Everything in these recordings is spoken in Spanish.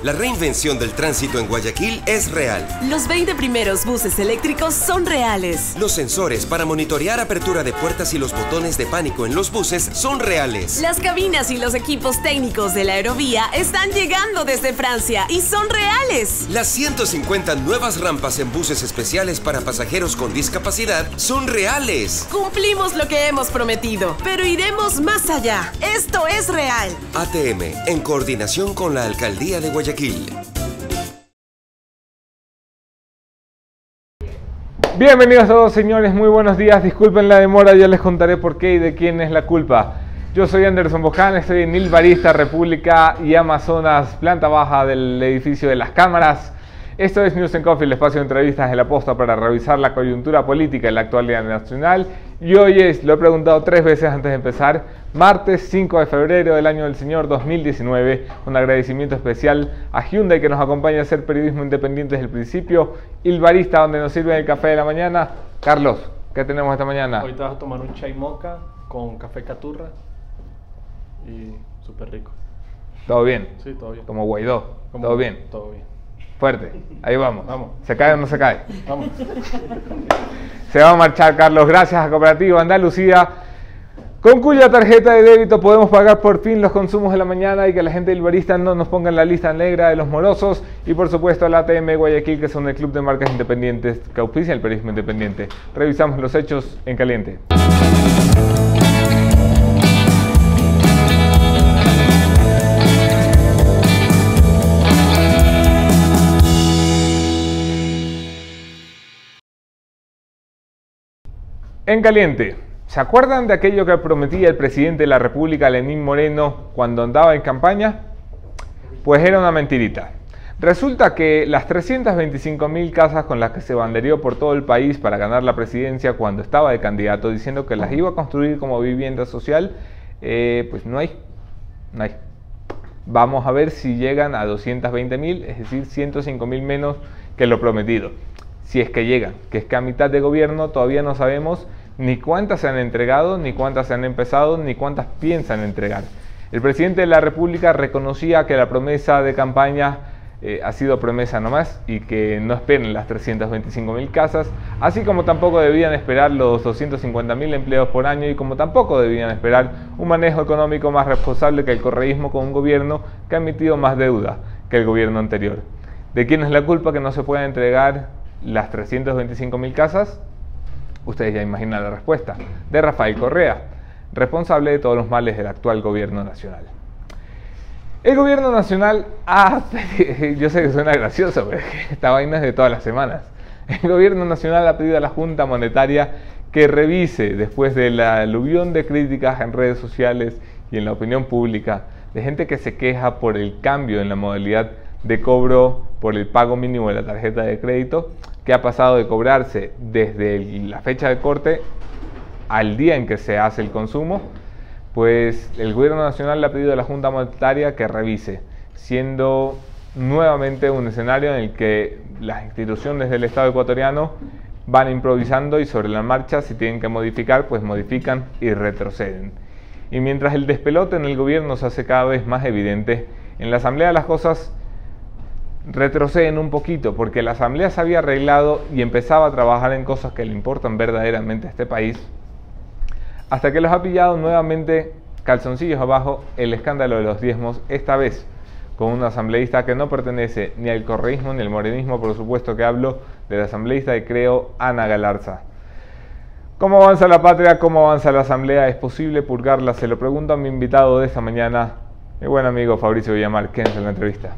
La reinvención del tránsito en Guayaquil es real. Los 20 primeros buses eléctricos son reales. Los sensores para monitorear apertura de puertas y los botones de pánico en los buses son reales. Las cabinas y los equipos técnicos de la aerovía están llegando desde Francia y son reales. Las 150 nuevas rampas en buses especiales para pasajeros con discapacidad son reales. Cumplimos lo que hemos prometido, pero iremos más allá. Esto es real. ATM, en coordinación con la Alcaldía de Guayaquil. Bienvenidos a todos, señores, muy buenos días. Disculpen la demora, ya les contaré por qué y de quién es la culpa. Yo soy Anderson Boján, estoy en Il Barista, República y Amazonas, planta baja del edificio de las cámaras. Esto es News & Coffee, el espacio de entrevistas de La Posta para revisar la coyuntura política y la actualidad nacional. Y hoy lo he preguntado 3 veces antes de empezar, martes 5 de febrero del año del Señor 2019. Un agradecimiento especial a Hyundai, que nos acompaña a hacer periodismo independiente desde el principio. Il Barista, donde nos sirven el café de la mañana. Carlos, ¿qué tenemos esta mañana? Hoy te vas a tomar un chai mocha con café caturra y súper rico. ¿Todo bien? Sí, todo bien. Como Guaidó, ¿todo bien? Todo bien. Fuerte, ahí vamos. Vamos. ¿Se cae o no se cae? Vamos. Se va a marchar, Carlos, gracias a Cooperativa Andalucía, con cuya tarjeta de débito podemos pagar por fin los consumos de la mañana y que la gente del barista no nos ponga en la lista negra de los morosos. Y por supuesto la ATM Guayaquil, que son el club de marcas independientes que auspicia el periodismo independiente. Revisamos los hechos en caliente. En caliente, ¿se acuerdan de aquello que prometía el presidente de la República, Lenín Moreno, cuando andaba en campaña? Pues era una mentirita. Resulta que las 325.000 casas con las que se bandereó por todo el país para ganar la presidencia cuando estaba de candidato, diciendo que las iba a construir como vivienda social, pues no hay. Vamos a ver si llegan a 220.000, es decir, 105.000 menos que lo prometido. Si es que llegan, que es que a mitad de gobierno todavía no sabemos ni cuántas se han entregado, ni cuántas se han empezado, ni cuántas piensan entregar. El presidente de la República reconocía que la promesa de campaña ha sido promesa nomás y que no esperen las 325.000 casas, así como tampoco debían esperar los 250.000 empleos por año y como tampoco debían esperar un manejo económico más responsable que el correísmo con un gobierno que ha emitido más deuda que el gobierno anterior. ¿De quién es la culpa que no se puedan entregar las 325.000 casas? Ustedes ya imaginan la respuesta. De Rafael Correa, responsable de todos los males del actual gobierno nacional. El gobierno nacional yo sé que suena gracioso, pero esta vaina es de todas las semanas. El gobierno nacional ha pedido a la Junta Monetaria que revise, después del aluvión de críticas en redes sociales y en la opinión pública, de gente que se queja por el cambio en la modalidad de cobro por el pago mínimo de la tarjeta de crédito, que ha pasado de cobrarse desde la fecha de corte al día en que se hace el consumo. Pues el gobierno nacional le ha pedido a la Junta Monetaria que revise, siendo nuevamente un escenario en el que las instituciones del Estado ecuatoriano van improvisando y sobre la marcha, si tienen que modificar, pues modifican y retroceden. Y mientras el despelote en el gobierno se hace cada vez más evidente, en la Asamblea las cosas retroceden un poquito, porque la Asamblea se había arreglado y empezaba a trabajar en cosas que le importan verdaderamente a este país, hasta que los ha pillado nuevamente calzoncillos abajo el escándalo de los diezmos, esta vez con un asambleísta que no pertenece ni al correísmo ni al morenismo. Por supuesto que hablo del asambleísta de Creo, Ana Galarza. ¿Cómo avanza la patria? ¿Cómo avanza la Asamblea? ¿Es posible purgarla? Se lo pregunto a mi invitado de esta mañana, mi buen amigo Fabricio Villamar. Quédense en la entrevista.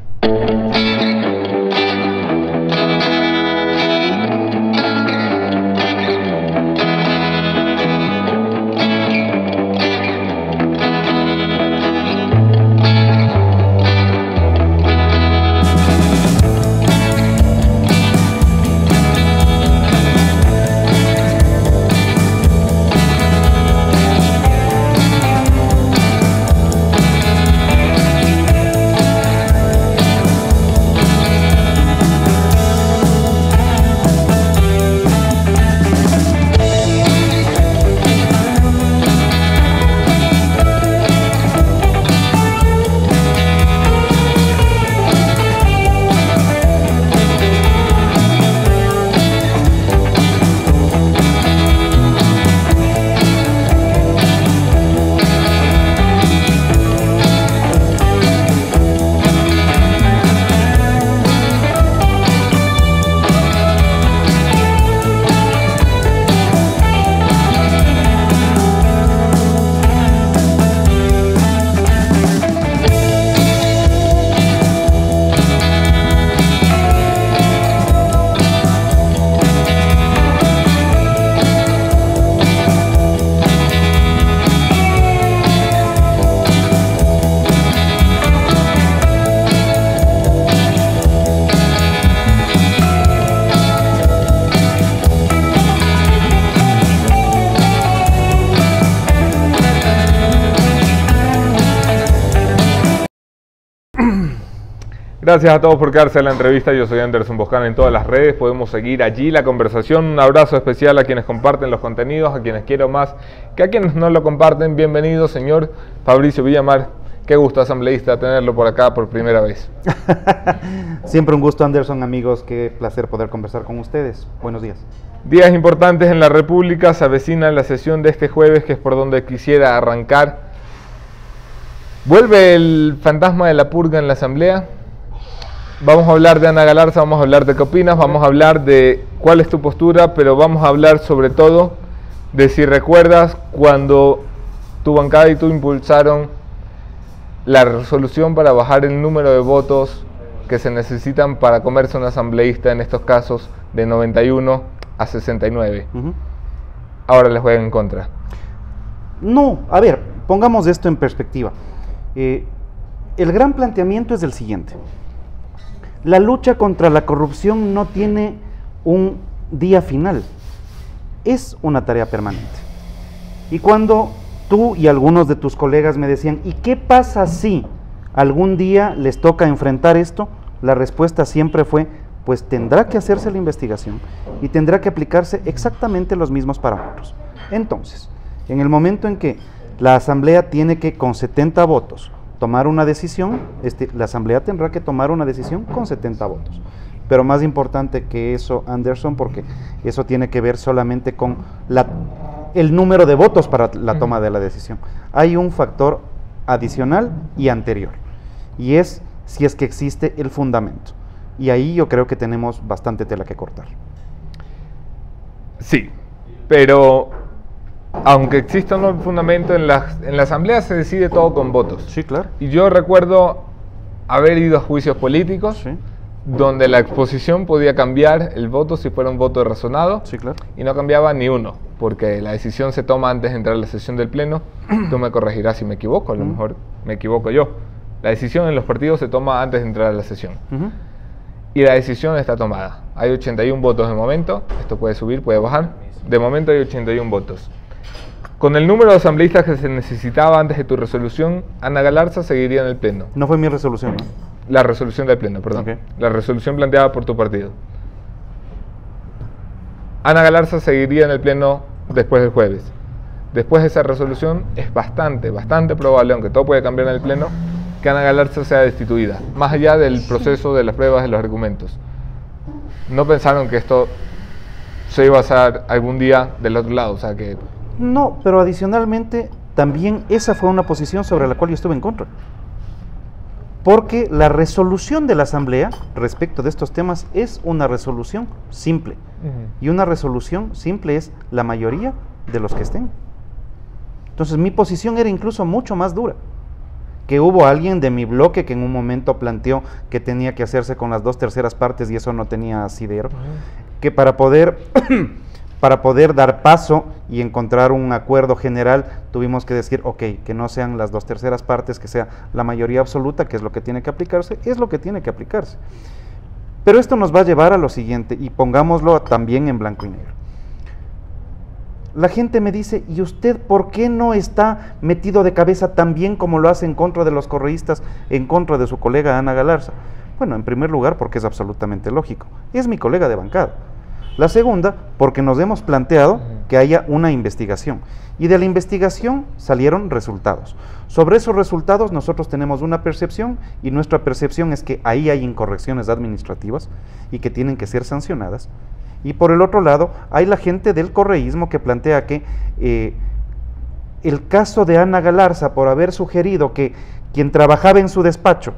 Gracias a todos por quedarse en la entrevista. Yo soy Anderson Boscán en todas las redes. Podemos seguir allí la conversación. Un abrazo especial a quienes comparten los contenidos, a quienes quiero más que a quienes no lo comparten. Bienvenido, señor Fabricio Villamar. Qué gusto, asambleísta, tenerlo por acá por primera vez. Siempre un gusto, Anderson, amigos. Qué placer poder conversar con ustedes. Buenos días. Días importantes en la República. Se avecina la sesión de este jueves, que es por donde quisiera arrancar. Vuelve el fantasma de la purga en la Asamblea. Vamos a hablar de Ana Galarza, vamos a hablar de qué opinas, vamos a hablar de cuál es tu postura, pero vamos a hablar sobre todo de si recuerdas cuando tu bancada y tú impulsaron la resolución para bajar el número de votos que se necesitan para comerse un asambleísta, en estos casos de 91 a 69. Ahora les juegan en contra. No, a ver, pongamos esto en perspectiva. El gran planteamiento es el siguiente. La lucha contra la corrupción no tiene un día final, es una tarea permanente. Y cuando tú y algunos de tus colegas me decían, ¿y qué pasa si algún día les toca enfrentar esto? La respuesta siempre fue, pues tendrá que hacerse la investigación y tendrá que aplicarse exactamente los mismos parámetros. Entonces, en el momento en que la Asamblea tiene que, con 70 votos, tomar una decisión, la Asamblea tendrá que tomar una decisión con 70 votos. Pero más importante que eso, Anderson, porque eso tiene que ver solamente con el número de votos para la toma de la decisión. Hay un factor adicional y anterior, y es si es que existe el fundamento. Y ahí yo creo que tenemos bastante tela que cortar. Sí, pero aunque exista un fundamento, en la Asamblea se decide todo con votos. Sí, claro. Y yo recuerdo haber ido a juicios políticos, Sí. donde la exposición podía cambiar el voto si fuera un voto razonado, Sí, claro. y no cambiaba ni uno, porque la decisión se toma antes de entrar a la sesión del Pleno. Tú me corregirás si me equivoco, a lo mejor me equivoco yo. La decisión en los partidos se toma antes de entrar a la sesión. Y la decisión está tomada. Hay 81 votos de momento, esto puede subir, puede bajar. De momento hay 81 votos. Con el número de asambleístas que se necesitaba antes de tu resolución, Ana Galarza seguiría en el Pleno. No fue mi resolución, ¿no? La resolución del Pleno, perdón. Ok. La resolución planteada por tu partido. Ana Galarza seguiría en el Pleno después del jueves. Después de esa resolución es bastante probable, aunque todo puede cambiar en el Pleno, que Ana Galarza sea destituida, más allá del proceso de las pruebas y los argumentos. ¿No pensaron que esto se iba a hacer algún día del otro lado? O sea, que... No, pero adicionalmente también esa fue una posición sobre la cual yo estuve en contra. Porque la resolución de la Asamblea respecto de estos temas es una resolución simple. Y una resolución simple es la mayoría de los que estén. Entonces mi posición era incluso mucho más dura. Que hubo alguien de mi bloque que en un momento planteó que tenía que hacerse con las 2/3 partes y eso no tenía asidero. Que para poder dar paso y encontrar un acuerdo general, tuvimos que decir, ok, que no sean las 2/3 partes, que sea la mayoría absoluta, que es lo que tiene que aplicarse, es lo que tiene que aplicarse. Pero esto nos va a llevar a lo siguiente, y pongámoslo también en blanco y negro. La gente me dice, ¿y usted por qué no está metido de cabeza tan bien como lo hace en contra de los correístas, en contra de su colega Ana Galarza? Bueno, en primer lugar, porque es absolutamente lógico, es mi colega de bancada. La segunda, porque nos hemos planteado que haya una investigación. Y de la investigación salieron resultados. Sobre esos resultados nosotros tenemos una percepción, y nuestra percepción es que ahí hay incorrecciones administrativas y que tienen que ser sancionadas. Y por el otro lado, hay la gente del correísmo que plantea que el caso de Ana Galarza, por haber sugerido que quien trabajaba en su despacho,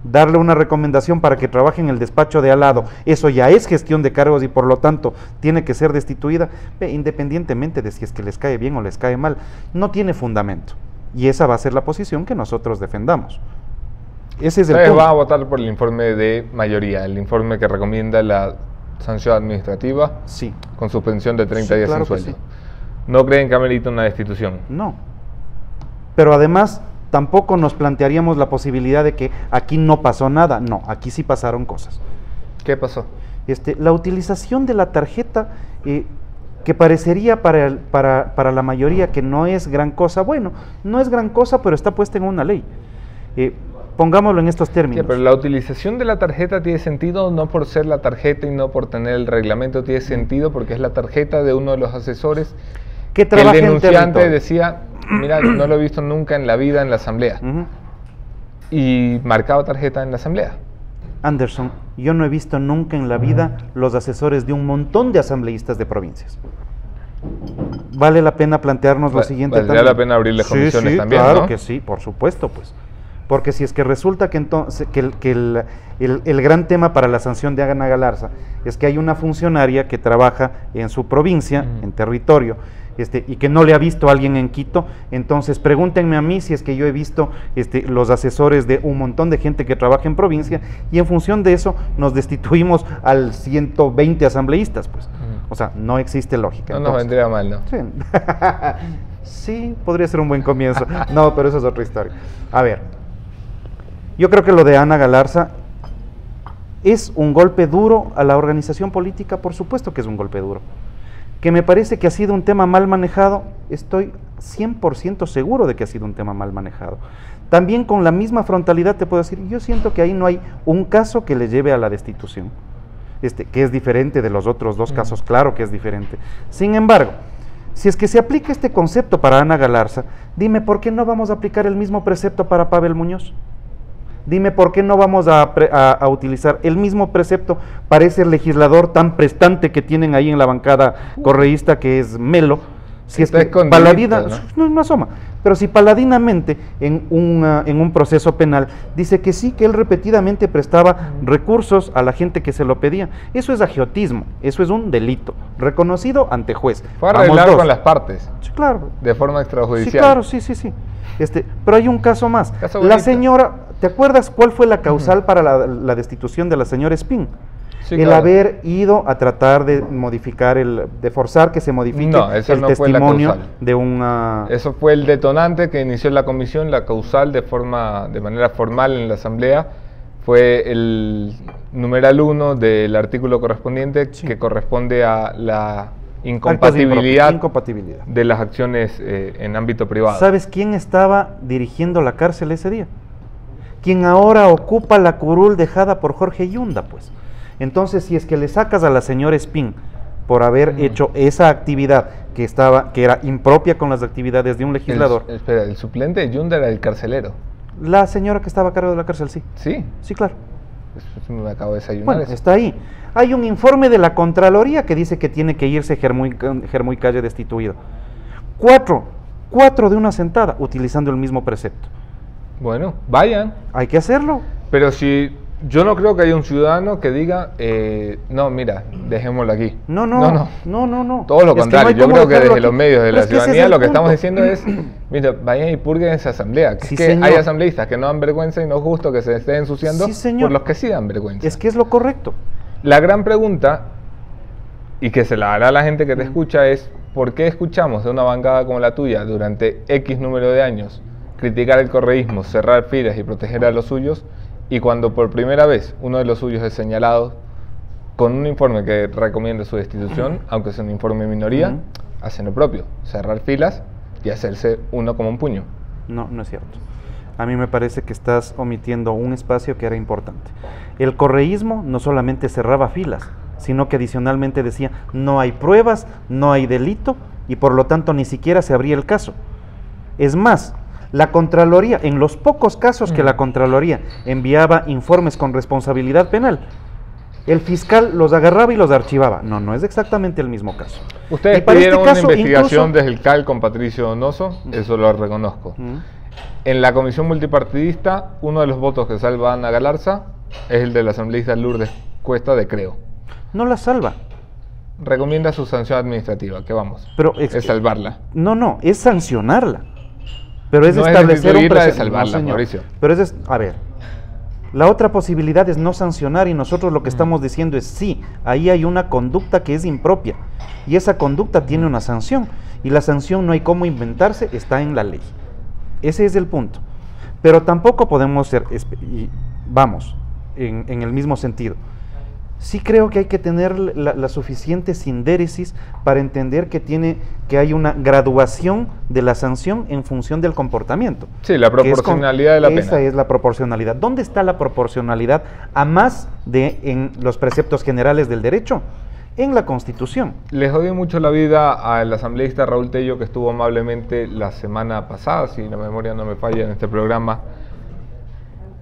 darle una recomendación para que trabaje en el despacho de al lado, eso ya es gestión de cargos y por lo tanto tiene que ser destituida, independientemente de si es que les cae bien o les cae mal, no tiene fundamento. Y esa va a ser la posición que nosotros defendamos. Ese es el punto. Va a votar por el informe de mayoría, el informe que recomienda la sanción administrativa, sí, con suspensión de 30 días claro sin sueldo. sí. ¿No creen que amerita una destitución? No. Pero además tampoco nos plantearíamos la posibilidad de que aquí no pasó nada. No, aquí sí pasaron cosas. ¿Qué pasó? La utilización de la tarjeta, que parecería para la mayoría que no es gran cosa. Bueno, no es gran cosa, pero está puesta en una ley. Pongámoslo en estos términos. Sí, pero la utilización de la tarjeta tiene sentido no por ser la tarjeta y no por tener el reglamento, tiene sentido porque es la tarjeta de uno de los asesores que el trabaja en denunciante territorio. decía, mira, no lo he visto nunca en la vida en la asamblea. Ujú. Y marcaba tarjeta en la asamblea. Anderson, yo no he visto nunca en la vida los asesores de un montón de asambleístas de provincias. Vale la pena plantearnos lo siguiente Valdría también. la pena abrirle comisiones sí, también, claro ¿no? que sí, por supuesto, pues. Porque si es que resulta que entonces el gran tema para la sanción de Ana Galarza es que hay una funcionaria que trabaja en su provincia, en territorio, y que no le ha visto a alguien en Quito, entonces pregúntenme a mí si es que yo he visto los asesores de un montón de gente que trabaja en provincia, y en función de eso nos destituimos al 120 asambleístas, pues. O sea, no existe lógica. No nos vendría mal, ¿no? Sí. Sí, podría ser un buen comienzo. No, pero eso es otra historia. A ver, yo creo que lo de Ana Galarza es un golpe duro a la organización política, por supuesto que es un golpe duro. Que me parece que ha sido un tema mal manejado, estoy 100% seguro de que ha sido un tema mal manejado. También con la misma frontalidad te puedo decir, yo siento que ahí no hay un caso que le lleve a la destitución, que es diferente de los otros dos casos, claro que es diferente. Sin embargo, si es que se aplica este concepto para Ana Galarza, dime por qué no vamos a aplicar el mismo precepto para Pavel Muñoz. Dime por qué no vamos a utilizar el mismo precepto para ese legislador tan prestante que tienen ahí en la bancada correísta, que es Melo. Si es que paladina, no asoma, pero si paladinamente en un proceso penal dice que sí, que él repetidamente prestaba recursos a la gente que se lo pedía, eso es agiotismo, eso es un delito reconocido ante juez. Fue a arreglar con las partes. Sí, claro. De forma extrajudicial. Sí, claro, sí. Pero hay un caso más. La señora, ¿te acuerdas cuál fue la causal para la destitución de la señora Espín? Sí, el haber ido a tratar de modificar, de forzar que se modifique el testimonio de una... Eso fue el detonante que inició la comisión. La causal de manera formal en la asamblea fue el numeral 1 del artículo correspondiente, que corresponde a la incompatibilidad de las acciones en ámbito privado. ¿Sabes quién estaba dirigiendo la cárcel ese día? Quien ahora ocupa la curul dejada por Jorge Yunda, pues. Entonces, si es que le sacas a la señora Espín por haber hecho esa actividad que era impropia con las actividades de un legislador... el suplente de Yunda era el carcelero. La señora que estaba a cargo de la cárcel, sí. ¿Sí? Sí, claro. Me acabo de desayunar. Bueno, eso está ahí. Hay un informe de la Contraloría que dice que tiene que irse Germuy Calle destituido. Cuatro de una sentada, utilizando el mismo precepto. Bueno, vayan. Hay que hacerlo. Pero si... Yo no creo que haya un ciudadano que diga, no, mira, dejémoslo aquí. No. Todo lo contrario, yo creo que desde los medios de la ciudadanía lo que punto. Estamos diciendo es, mira, vayan y purguen esa asamblea. Que Sí, es que señor. hay asambleístas que no dan vergüenza y no es justo que se estén ensuciando Sí, señor. por los que sí dan vergüenza. Es que es lo correcto. La gran pregunta, y que se la hará a la gente que te escucha, es ¿por qué escuchamos de una bancada como la tuya durante X número de años criticar el correísmo, cerrar filas y proteger a los suyos? Y cuando por primera vez uno de los suyos es señalado con un informe que recomienda su destitución, aunque sea un informe de minoría, hacen lo propio, cerrar filas y hacerse uno como un puño. No es cierto. A mí me parece que estás omitiendo un espacio que era importante. El correísmo no solamente cerraba filas, sino que adicionalmente decía, no hay pruebas, no hay delito, y por lo tanto ni siquiera se abría el caso. Es más, la Contraloría, en los pocos casos que la Contraloría enviaba informes con responsabilidad penal, el fiscal los agarraba y los archivaba. No es exactamente el mismo caso. Ustedes pidieron una investigación desde el CAL con Patricio Donoso, eso lo reconozco. En la comisión multipartidista, uno de los votos que salva a Ana Galarza es el de la asambleísta Lourdes Cuesta de Creo. No la salva. Recomienda su sanción administrativa, que vamos, pero es salvarla. No, es sancionarla. Pero es no establecer un precedente. Salvarla, no, Mauricio. Pero a ver, la otra posibilidad es no sancionar, y nosotros lo que estamos diciendo es sí, ahí hay una conducta que es impropia, y esa conducta tiene una sanción, y la sanción no hay cómo inventarse, está en la ley. Ese es el punto. Pero tampoco podemos ser, en el mismo sentido. sí creo que hay que tener la suficiente sindéresis para entender que hay una graduación de la sanción en función del comportamiento. Sí, la proporcionalidad de la pena. Esa es la proporcionalidad. ¿Dónde está la proporcionalidad a más de en los preceptos generales del derecho? En la Constitución. Le jodí mucho la vida al asambleísta Raúl Tello, que estuvo amablemente la semana pasada, si la memoria no me falla, en este programa,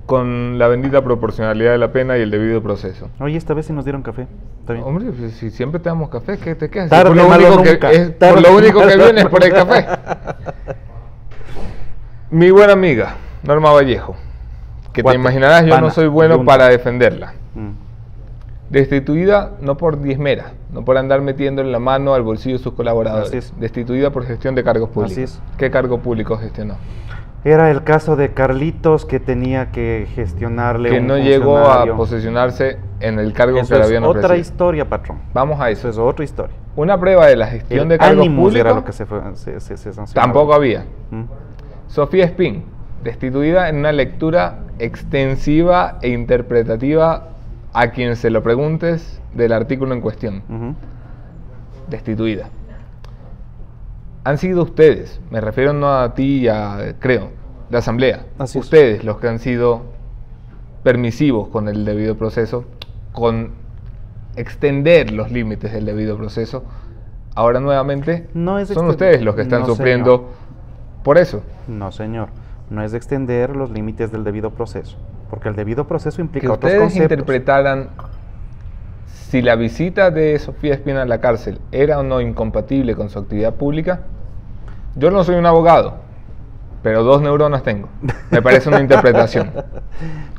con la bendita proporcionalidad de la pena y el debido proceso. Oye, esta vez sí nos dieron café. ¿Está bien? Hombre, pues, si siempre te damos café, ¿qué te quedas? Tarde, Por lo malo único nunca. por lo único que vienes por el café. Mi buena amiga, Norma Vallejo, que Cuate, te imaginarás, yo pana, no soy bueno yunta. para defenderla. Mm. Destituida no por diezmera, no por andar metiendo en la mano al bolsillo de sus colaboradores. Así es. Destituida por gestión de cargos públicos. Así es. ¿Qué cargo público gestionó? Era el caso de Carlitos, que tenía que gestionarle Que un no llegó a funcionario. posesionarse en el cargo Eso que le es habían otra ofrecido. historia, patrón. Vamos a Eso eso. es otra historia. Una prueba de la gestión de El cargos Animus públicos era lo que se sancionaba. tampoco había. Mm. Sofía Espín, destituida en una lectura extensiva e interpretativa a quien se lo preguntes del artículo en cuestión. Ujú. Destituida. Han sido ustedes, me refiero no a ti y a, creo, la Asamblea, Así es. ustedes los que han sido permisivos con el debido proceso, con extender los límites del debido proceso. Ahora nuevamente No es son extender- ustedes los que están no, sufriendo señor. por eso. No, señor. No es de extender los límites del debido proceso. Porque el debido proceso implica Que otros ustedes conceptos. interpretaran si la visita de Sofía Espina a la cárcel era o no incompatible con su actividad pública. Yo no soy un abogado, pero 2 neuronas tengo. Me parece una interpretación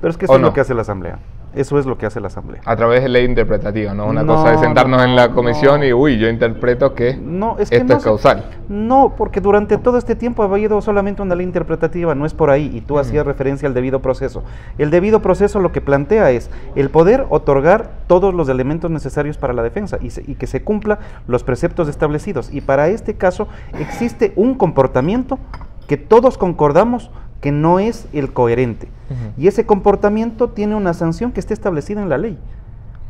Pero es que ¿O eso es no? lo que hace la Asamblea. Eso es lo que hace la Asamblea. a través de ley interpretativa, no una No, cosa de sentarnos en la no, comisión no. y uy, yo interpreto que No, es que esto no es se- causal. No, porque durante todo este tiempo ha habido solamente una ley interpretativa, no es por ahí, y tú hacías referencia al debido proceso. El debido proceso lo que plantea es el poder otorgar todos los elementos necesarios para la defensa y que se cumpla los preceptos establecidos. Y para este caso existe un comportamiento que todos concordamos que no es el coherente. Ujú. Y ese comportamiento tiene una sanción que está establecida en la ley.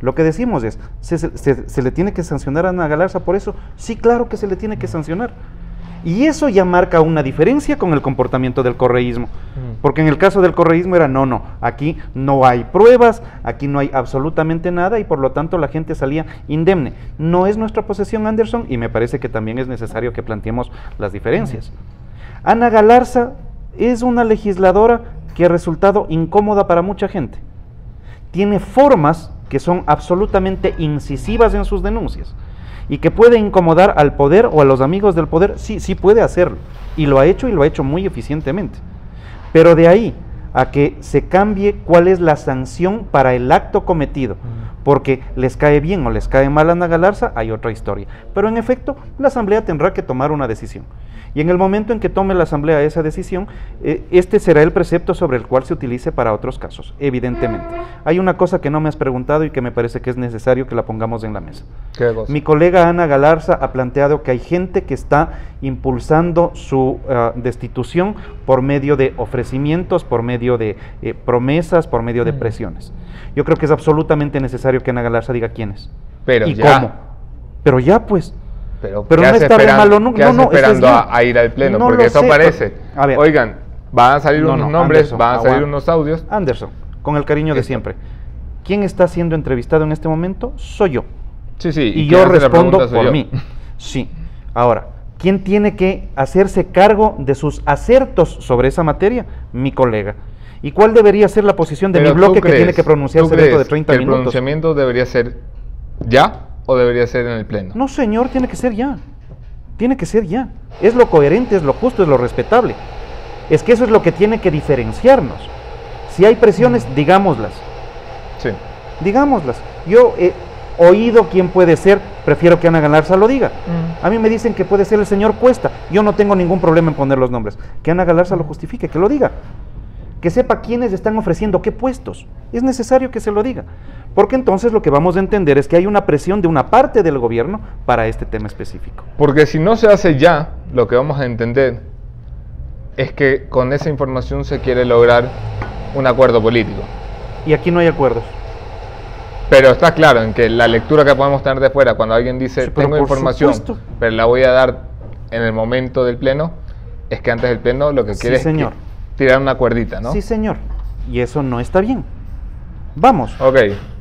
Lo que decimos es, ¿se le tiene que sancionar a Ana Galarza por eso? Sí, claro que se le tiene que sancionar. Y eso ya marca una diferencia con el comportamiento del correísmo. Porque en el caso del correísmo era, no, aquí no hay pruebas, aquí no hay absolutamente nada y por lo tanto la gente salía indemne. No es nuestra posesión, Anderson, y me parece que también es necesario que planteemos las diferencias. Ana Galarza es una legisladora que ha resultado incómoda para mucha gente. Tiene formas que son absolutamente incisivas en sus denuncias y que puede incomodar al poder o a los amigos del poder. Sí puede hacerlo y lo ha hecho muy eficientemente. Pero de ahí a que se cambie cuál es la sanción para el acto cometido, porque les cae bien o les cae mal a Ana Galarza, hay otra historia. Pero en efecto, la Asamblea tendrá que tomar una decisión. Y en el momento en que tome la Asamblea esa decisión, este será el precepto sobre el cual se utilice para otros casos, evidentemente. Hay una cosa que no me has preguntado y que me parece que es necesario que la pongamos en la mesa. ¿Qué cosa? Mi colega Ana Galarza ha planteado que hay gente que está impulsando su destitución por medio de ofrecimientos, por medio de promesas, por medio de presiones. Yo creo que es absolutamente necesario que Ana Galarza diga quiénes Pero y ya. cómo. Pero ya pues. Pero Pero ¿qué no hace está de esperando- malo, no, ¿qué hace no, eso es esperando ya. a ir al pleno? No Porque lo eso sé, parece. pero- a ver. Oigan, van a salir No, unos no, nombres, Anderson, van a salir aguanta. unos audios. Anderson, con el cariño de Esto. siempre. ¿Quién está siendo entrevistado en este momento? Soy yo. Sí, sí. Y quien yo hace la respondo pregunta soy por yo. mí. Sí. Ahora, ¿quién tiene que hacerse cargo de sus acertos sobre esa materia? Mi colega. ¿Y cuál debería ser la posición de Pero mi bloque ¿tú que tiene crees- que tú pronunciarse crees dentro de 30 que el minutos? pronunciamiento debería ser ya o debería ser en el pleno? No, señor, tiene que ser ya. Tiene que ser ya. Es lo coherente, es lo justo, es lo respetable. Es que eso es lo que tiene que diferenciarnos. Si hay presiones, digámoslas. Sí. Digámoslas. Yo he oído quién puede ser, prefiero que Ana Galarza lo diga. A mí me dicen que puede ser el señor Cuesta. Yo no tengo ningún problema en poner los nombres. Que Ana Galarza lo justifique, que lo diga. Que sepa quiénes están ofreciendo qué puestos. Es necesario que se lo diga. Porque entonces lo que vamos a entender es que hay una presión de una parte del gobierno para este tema específico. Porque si no se hace ya, lo que vamos a entender es que con esa información se quiere lograr un acuerdo político. Y aquí no hay acuerdos. Pero está claro en que la lectura que podemos tener de fuera, cuando alguien dice, Sí, pero tengo por información, supuesto. pero la voy a dar en el momento del pleno, es que antes del pleno lo que Sí, quiere es señor. tirar una cuerdita, ¿no? Sí, señor. Y eso no está bien. Vamos. Ok,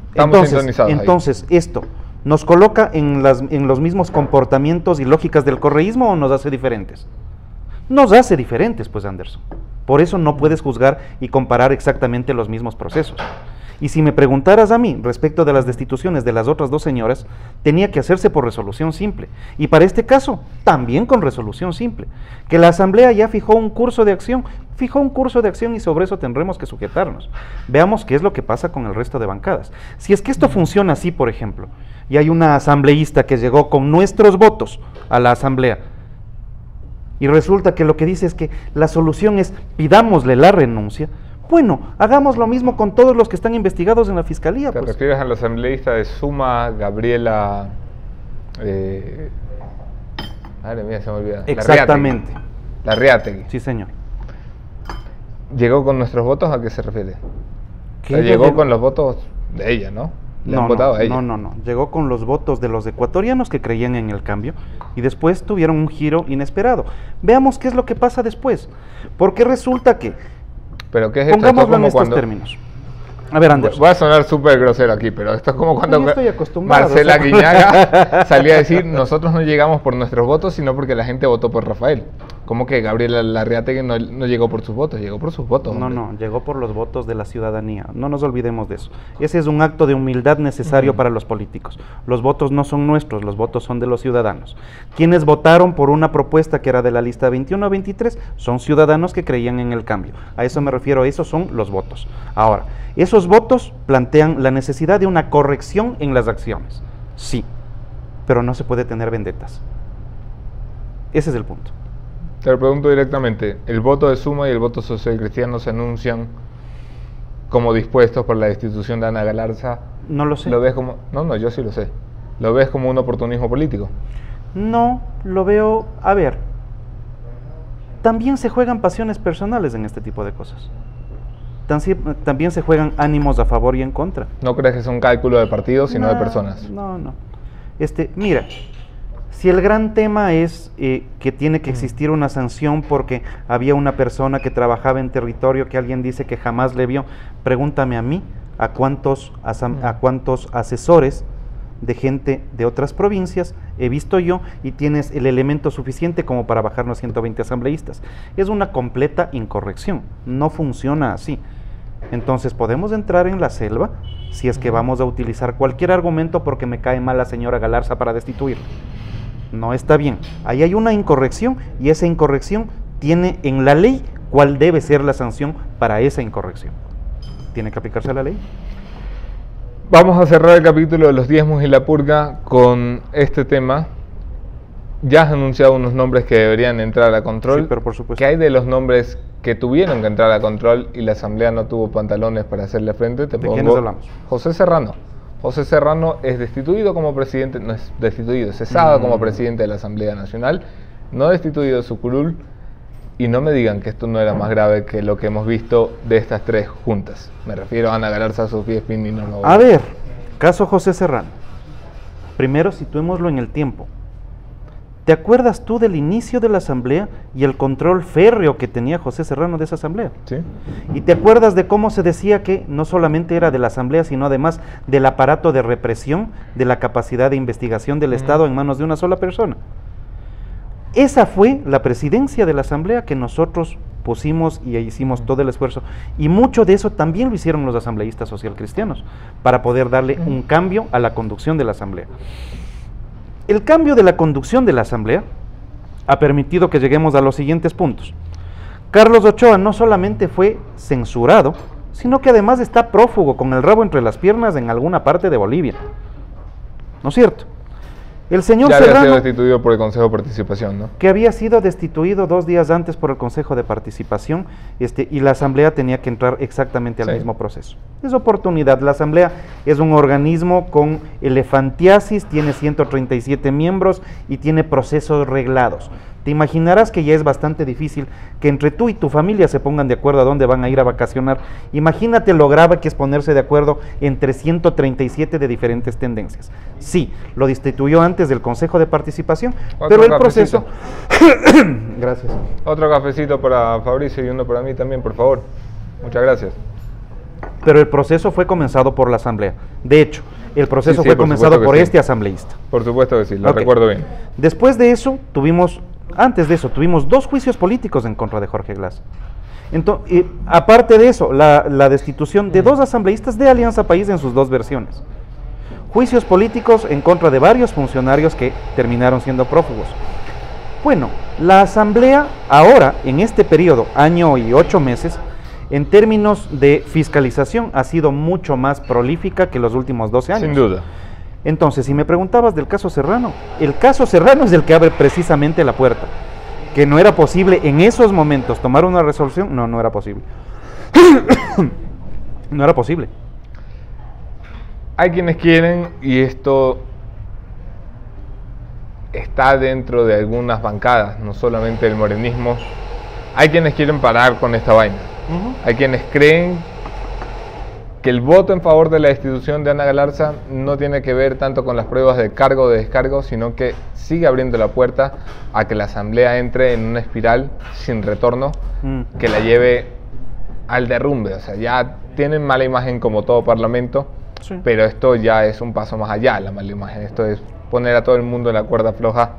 estamos sintonizados ahí. Entonces, ¿esto nos coloca en los mismos comportamientos y lógicas del correísmo o nos hace diferentes? Nos hace diferentes, pues, Anderson. Por eso no puedes juzgar y comparar exactamente los mismos procesos. Y si me preguntaras a mí respecto de las destituciones de las otras dos señoras, tenía que hacerse por resolución simple. Y para este caso, también con resolución simple. Que la Asamblea ya fijó un curso de acción y sobre eso tendremos que sujetarnos. Veamos qué es lo que pasa con el resto de bancadas. Si es que esto funciona así, por ejemplo, y hay una asambleísta que llegó con nuestros votos a la Asamblea, y resulta que lo que dice es que la solución es pidámosle la renuncia, bueno, hagamos lo mismo con todos los que están investigados en la Fiscalía. ¿Te Pues. refieres a la asambleísta de Suma, Gabriela... madre mía, se me olvida. Exactamente. Larriategui. Sí, señor. ¿Llegó con nuestros votos? ¿A qué se refiere? O ¿Qué sea, ella llegó llegó? con los votos de ella, ¿no? Le han No, votado a ella. no. Llegó con los votos de los ecuatorianos que creían en el cambio y después tuvieron un giro inesperado. Veamos qué es lo que pasa después. Porque resulta que, ¿Pero qué es esto? pongámoslo Esto en es estos como términos. A ver, Anderson. Voy a sonar súper grosero aquí, pero esto es como cuando Yo estoy acostumbrado, Marcela o sea. Guiñaga salía a decir, nosotros no llegamos por nuestros votos, sino porque la gente votó por Rafael. ¿Cómo que Gabriela Larriategui no llegó por sus votos? Llegó por sus votos. No, hombre. no, llegó por los votos de la ciudadanía. No nos olvidemos de eso. Ese es un acto de humildad necesario para los políticos. Los votos no son nuestros, los votos son de los ciudadanos. Quienes votaron por una propuesta que era de la lista 21-23 son ciudadanos que creían en el cambio. A eso me refiero, esos son los votos. Ahora, esos votos plantean la necesidad de una corrección en las acciones. Sí, pero no se puede tener vendetas. Ese es el punto. Te lo pregunto directamente, ¿el voto de Suma y el voto social cristiano se anuncian como dispuestos por la destitución de Ana Galarza? No lo sé. ¿Lo ves como...? No, yo sí lo sé. ¿Lo ves como un oportunismo político? No, lo veo, a ver, también se juegan pasiones personales en este tipo de cosas. También se juegan ánimos a favor y en contra. ¿No crees que es un cálculo de partidos, sino de No, personas? No. Mira, si el gran tema es que tiene que existir una sanción porque había una persona que trabajaba en territorio que alguien dice que jamás le vio, pregúntame a mí a cuántos asesores de gente de otras provincias he visto yo y tienes el elemento suficiente como para bajarnos 120 asambleístas. Es una completa incorrección, no funciona así. Entonces podemos entrar en la selva si es que vamos a utilizar cualquier argumento porque me cae mal la señora Galarza para destituirla. No está bien. Ahí hay una incorrección y esa incorrección tiene en la ley cuál debe ser la sanción para esa incorrección. ¿Tiene que aplicarse la ley? Vamos a cerrar el capítulo de los diezmos y la purga con este tema. Ya has anunciado unos nombres que deberían entrar a control. Sí, pero por supuesto. ¿Qué hay de los nombres que tuvieron que entrar a control y la Asamblea no tuvo pantalones para hacerle frente? ¿De quiénes hablamos? José Serrano. José Serrano es destituido como presidente, no es destituido, cesado como presidente de la Asamblea Nacional, no destituido de su curul, y no me digan que esto no era más grave que lo que hemos visto de estas tres juntas. Me refiero a Ana Galarza, Sofía Espín y Norma. A ver, caso José Serrano. Primero situémoslo en el tiempo. ¿Te acuerdas tú del inicio de la asamblea y el control férreo que tenía José Serrano de esa asamblea? ¿Sí? ¿Y te acuerdas de cómo se decía que no solamente era de la asamblea, sino además del aparato de represión, de la capacidad de investigación del Estado en manos de una sola persona? Esa fue la presidencia de la asamblea que nosotros pusimos y hicimos todo el esfuerzo. Y mucho de eso también lo hicieron los asambleístas socialcristianos para poder darle un cambio a la conducción de la asamblea. El cambio de la conducción de la asamblea ha permitido que lleguemos a los siguientes puntos. Carlos Ochoa no solamente fue censurado, sino que además está prófugo con el rabo entre las piernas en alguna parte de Bolivia. ¿No es cierto? El señor ya había Serrano, sido destituido por el Consejo de Participación, ¿no? que había sido destituido 2 días antes por el Consejo de Participación, y la Asamblea tenía que entrar exactamente al mismo proceso. Es oportunidad. La Asamblea es un organismo con elefantiasis, tiene 137 miembros y tiene procesos reglados. te imaginarás que ya es bastante difícil que entre tú y tu familia se pongan de acuerdo a dónde van a ir a vacacionar. Imagínate lo grave que es ponerse de acuerdo entre 137 de diferentes tendencias. Sí, lo destituyó antes del Consejo de Participación, pero el proceso... Gracias. Otro cafecito para Fabricio y uno para mí también, por favor. Muchas gracias. Pero el proceso fue comenzado por la Asamblea. De hecho, el proceso Sí, fue por comenzado supuesto que por sí. este asambleísta. Por supuesto que sí, lo Ok. recuerdo bien. Después de eso, antes de eso, tuvimos 2 juicios políticos en contra de Jorge Glass. Entonces, aparte de eso, la destitución de 2 asambleístas de Alianza País en sus 2 versiones. Juicios políticos en contra de varios funcionarios que terminaron siendo prófugos. Bueno, la Asamblea ahora, en este periodo, año y 8 meses, en términos de fiscalización, ha sido mucho más prolífica que los últimos 12 años. Sin duda. Entonces, si me preguntabas del caso Serrano, el caso Serrano es el que abre precisamente la puerta. Que no era posible en esos momentos tomar una resolución, no era posible. No era posible. Hay quienes quieren, y esto está dentro de algunas bancadas, no solamente el morenismo, hay quienes quieren parar con esta vaina. Hay quienes creen que el voto en favor de la destitución de Ana Galarza no tiene que ver tanto con las pruebas de cargo o de descargo, sino que sigue abriendo la puerta a que la Asamblea entre en una espiral sin retorno que la lleve al derrumbe. O sea, ya tienen mala imagen como todo parlamento, Sí. pero esto ya es un paso más allá de la mala imagen. Esto es poner a todo el mundo en la cuerda floja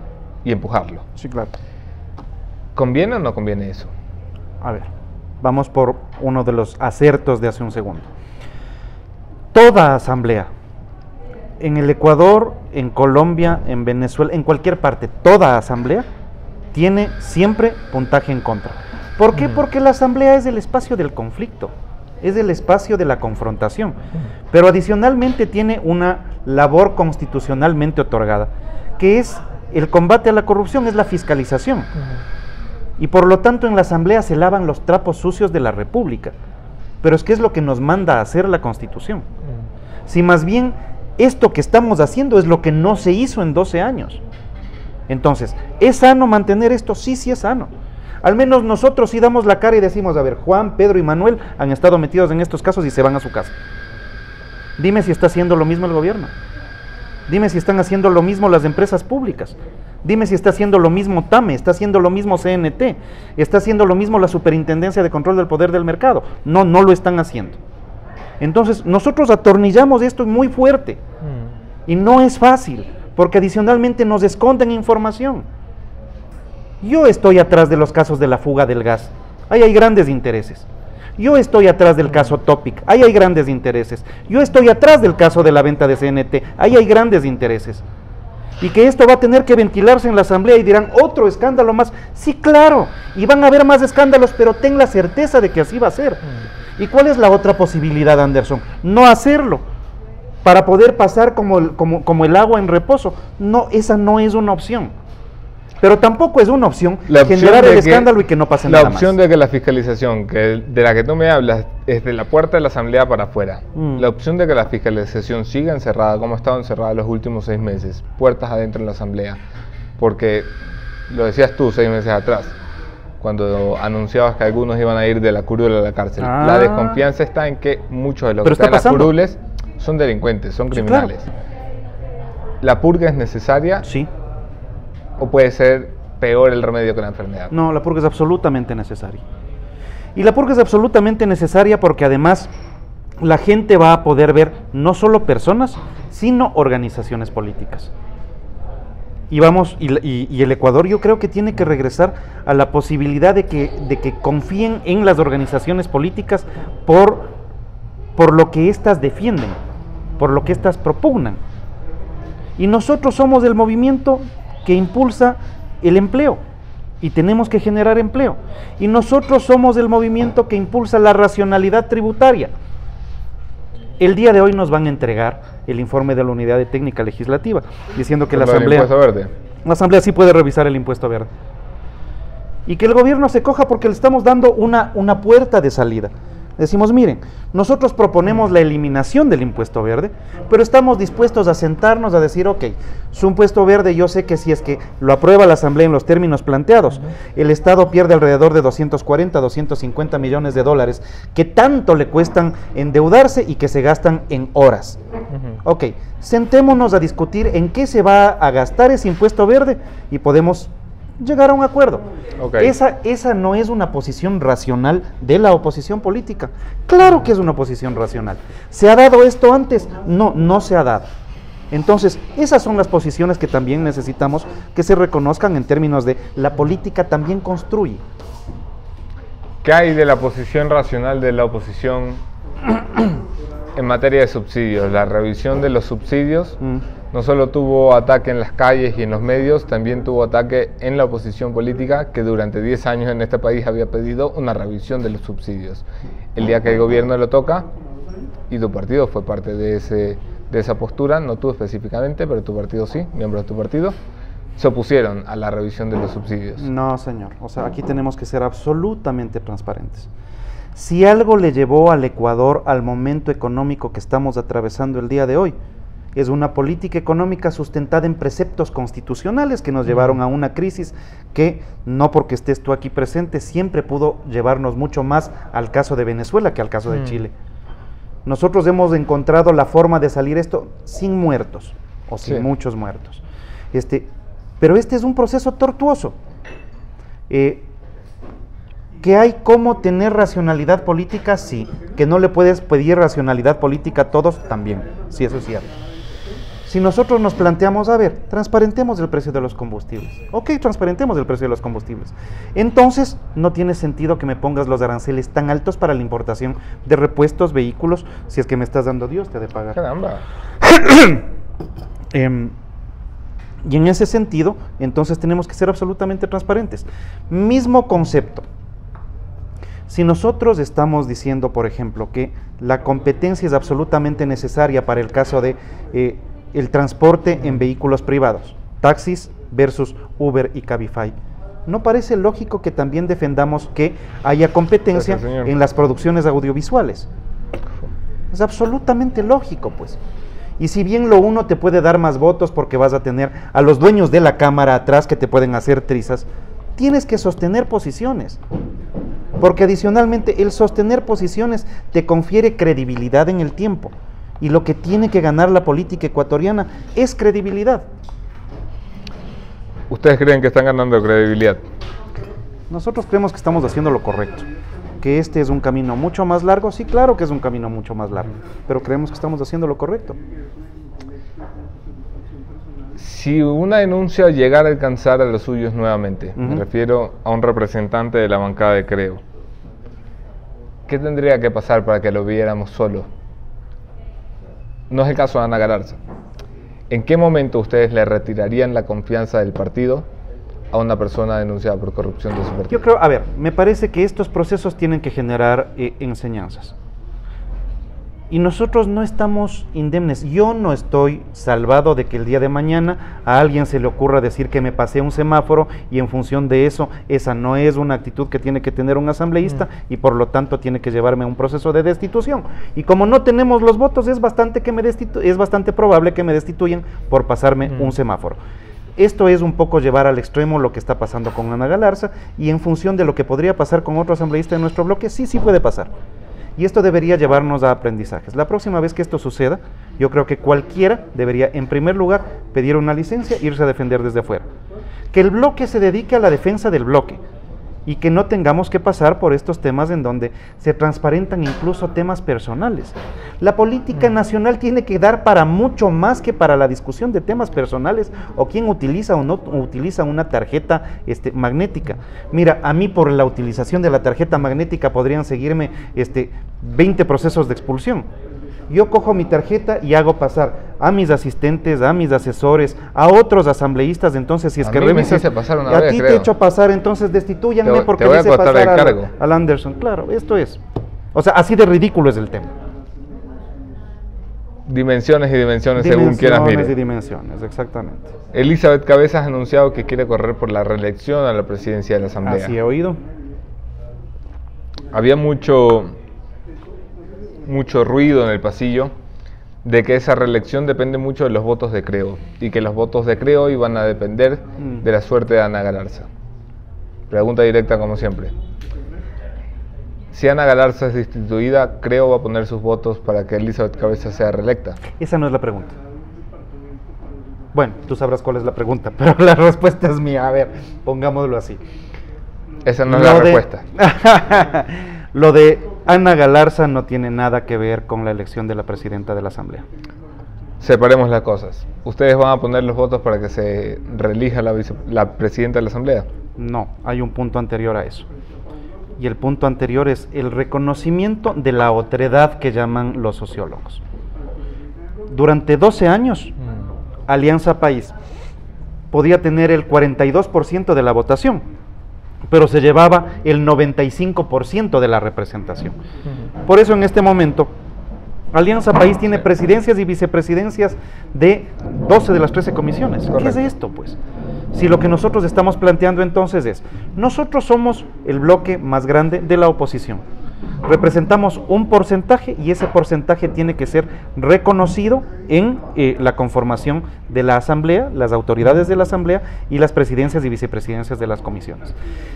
y empujarlo. Sí, claro. ¿Conviene o no conviene eso? A ver, vamos por uno de los acertos de hace un segundo. Toda asamblea, en el Ecuador, en Colombia, en Venezuela, en cualquier parte, toda asamblea tiene siempre puntaje en contra. ¿Por qué? Porque la asamblea es el espacio del conflicto, es el espacio de la confrontación, pero adicionalmente tiene una labor constitucionalmente otorgada, que es el combate a la corrupción, es la fiscalización. Y por lo tanto en la asamblea se lavan los trapos sucios de la república. Pero es que es lo que nos manda a hacer la Constitución. Si más bien esto que estamos haciendo es lo que no se hizo en 12 años. Entonces, ¿es sano mantener esto? Sí, sí es sano. Al menos nosotros sí damos la cara y decimos, a ver, Juan, Pedro y Manuel han estado metidos en estos casos y se van a su casa. Dime si está haciendo lo mismo el gobierno. Dime si están haciendo lo mismo las empresas públicas. Dime si está haciendo lo mismo TAME, está haciendo lo mismo CNT, está haciendo lo mismo la Superintendencia de Control del Poder del Mercado. No, no lo están haciendo. Entonces, nosotros atornillamos esto muy fuerte. Y no es fácil, porque adicionalmente nos esconden información. Yo estoy atrás de los casos de la fuga del gas. Ahí hay grandes intereses. Yo estoy atrás del caso Topic. Ahí hay grandes intereses. Yo estoy atrás del caso de la venta de CNT. Ahí hay grandes intereses. Y que esto va a tener que ventilarse en la asamblea y dirán, otro escándalo más. Sí, claro, y van a haber más escándalos, pero ten la certeza de que así va a ser. ¿Y cuál es la otra posibilidad, Anderson? No hacerlo, para poder pasar como el agua en reposo. No, esa no es una opción. Pero tampoco es una opción generar el escándalo y que no pase nada más. La opción de que la fiscalización, de la que tú me hablas, es de la puerta de la asamblea para afuera. La opción de que la fiscalización siga encerrada, como ha estado encerrada los últimos 6 meses, puertas adentro en la asamblea. Porque, lo decías tú 6 meses atrás, cuando anunciabas que algunos iban a ir de la curul a la cárcel. La desconfianza está en que muchos de los que están en las curules son delincuentes, son criminales. Sí, claro. ¿La purga es necesaria? Sí. ¿O puede ser peor el remedio que la enfermedad? No, la purga es absolutamente necesaria. Y la purga es absolutamente necesaria porque además la gente va a poder ver no solo personas, sino organizaciones políticas. Y el Ecuador yo creo que tiene que regresar a la posibilidad de que confíen en las organizaciones políticas por lo que éstas defienden, por lo que éstas propugnan. Y nosotros somos el movimiento que impulsa el empleo y tenemos que generar empleo. Y nosotros somos el movimiento que impulsa la racionalidad tributaria. El día de hoy nos van a entregar el informe de la Unidad de Técnica Legislativa diciendo que la Asamblea sí puede revisar el impuesto verde. Y que el gobierno se coja porque le estamos dando una puerta de salida. Es Decimos, miren, nosotros proponemos la eliminación del impuesto verde, pero estamos dispuestos a sentarnos a decir, ok, su impuesto verde, yo sé que si es que lo aprueba la Asamblea en los términos planteados, el Estado pierde alrededor de 240, 250 millones de dólares, que tanto le cuestan endeudarse y que se gastan en horas. Ok, sentémonos a discutir en qué se va a gastar ese impuesto verde y podemos llegar a un acuerdo. Okay. Esa no es una posición racional de la oposición política. Claro que es una posición racional. ¿Se ha dado esto antes? No, no se ha dado. Entonces, esas son las posiciones que también necesitamos que se reconozcan en términos de la política también construye. ¿Qué hay de la posición racional de la oposición en materia de subsidios? La revisión de los subsidios no solo tuvo ataque en las calles y en los medios, también tuvo ataque en la oposición política, que durante 10 años en este país había pedido una revisión de los subsidios. El día que el gobierno lo toca, y tu partido fue parte de esa postura, no tú específicamente, pero tu partido sí, miembros de tu partido, se opusieron a la revisión de los subsidios. No, señor. O sea, aquí tenemos que ser absolutamente transparentes. Si algo le llevó al Ecuador al momento económico que estamos atravesando el día de hoy, es una política económica sustentada en preceptos constitucionales que nos llevaron a una crisis que, no porque estés tú aquí presente, siempre pudo llevarnos mucho más al caso de Venezuela que al caso de Chile. Nosotros hemos encontrado la forma de salir esto sin muertos, o sin muchos muertos. Pero este es un proceso tortuoso. ¿Que hay cómo tener racionalidad política? Sí. ¿Que no le puedes pedir racionalidad política a todos? También. Sí, eso es cierto. Si nosotros nos planteamos, a ver, transparentemos el precio de los combustibles. Ok, transparentemos el precio de los combustibles. Entonces, no tiene sentido que me pongas los aranceles tan altos para la importación de repuestos, vehículos, si es que me estás dando Dios, te ha de pagar. Caramba. Y en ese sentido, entonces tenemos que ser absolutamente transparentes. Mismo concepto. Si nosotros estamos diciendo, por ejemplo, que la competencia es absolutamente necesaria para el caso de el transporte en vehículos privados, taxis versus Uber y Cabify, ¿no parece lógico que también defendamos que haya competencia en las producciones audiovisuales? Es absolutamente lógico, pues. Y si bien lo uno te puede dar más votos porque vas a tener a los dueños de la cámara atrás que te pueden hacer trizas, tienes que sostener posiciones. Porque adicionalmente el sostener posiciones te confiere credibilidad en el tiempo. Y lo que tiene que ganar la política ecuatoriana es credibilidad. ¿Ustedes creen que están ganando credibilidad? Nosotros creemos que estamos haciendo lo correcto. ¿Que este es un camino mucho más largo? Sí, claro que es un camino mucho más largo. Pero creemos que estamos haciendo lo correcto. Si una denuncia llegara a alcanzar a los suyos nuevamente, me refiero a un representante de la bancada de Creo, ¿qué tendría que pasar para que lo viéramos solo? No es el caso de Ana Galarza. ¿En qué momento ustedes le retirarían la confianza del partido a una persona denunciada por corrupción de su partido? Yo creo, a ver, me parece que estos procesos tienen que generar enseñanzas. Y nosotros no estamos indemnes. Yo no estoy salvado de que el día de mañana a alguien se le ocurra decir que me pasé un semáforo y en función de eso, esa no es una actitud que tiene que tener un asambleísta y por lo tanto tiene que llevarme a un proceso de destitución. Y como no tenemos los votos, es bastante probable que me destituyan por pasarme un semáforo. Esto es un poco llevar al extremo lo que está pasando con Ana Galarza y en función de lo que podría pasar con otro asambleísta de nuestro bloque, sí puede pasar. Y esto debería llevarnos a aprendizajes. La próxima vez que esto suceda, yo creo que cualquiera debería, en primer lugar, pedir una licencia e irse a defender desde afuera. Que el bloque se dedique a la defensa del bloque y que no tengamos que pasar por estos temas en donde se transparentan incluso temas personales. La política nacional tiene que dar para mucho más que para la discusión de temas personales o quién utiliza o no utiliza una tarjeta magnética. Mira, a mí por la utilización de la tarjeta magnética podrían seguirme 20 procesos de expulsión. Yo cojo mi tarjeta y hago pasar a mis asistentes, a mis asesores, a otros asambleístas, entonces si es que revisas, a ti te he hecho pasar, entonces destituyanme porque le hice pasar al Anderson. Claro, esto es. O sea, así de ridículo es el tema. Dimensiones y dimensiones según quieras mire. Dimensiones y dimensiones, exactamente. Elizabeth Cabezas ha anunciado que quiere correr por la reelección a la presidencia de la Asamblea. Así he oído. Había mucho mucho ruido en el pasillo de que esa reelección depende mucho de los votos de Creo y que los votos de Creo iban a depender de la suerte de Ana Galarza. Pregunta directa como siempre. Si Ana Galarza es destituida, Creo va a poner sus votos para que Elizabeth Cabeza sea reelecta. Esa no es la pregunta. Bueno, tú sabrás cuál es la pregunta, pero la respuesta es mía. A ver, pongámoslo así. Esa no es la respuesta. Lo de Ana Galarza no tiene nada que ver con la elección de la presidenta de la Asamblea. Separemos las cosas. ¿Ustedes van a poner los votos para que se reelija la presidenta de la Asamblea? No, hay un punto anterior a eso. Y el punto anterior es el reconocimiento de la otredad que llaman los sociólogos. Durante 12 años, Alianza País podía tener el 42% de la votación, pero se llevaba el 95% de la representación. Por eso en este momento, Alianza País tiene presidencias y vicepresidencias de 12 de las 13 comisiones. Correcto. ¿Qué es esto, pues? Si lo que nosotros estamos planteando entonces es, nosotros somos el bloque más grande de la oposición. Representamos un porcentaje y ese porcentaje tiene que ser reconocido en la conformación de la Asamblea, las autoridades de la Asamblea y las presidencias y vicepresidencias de las comisiones.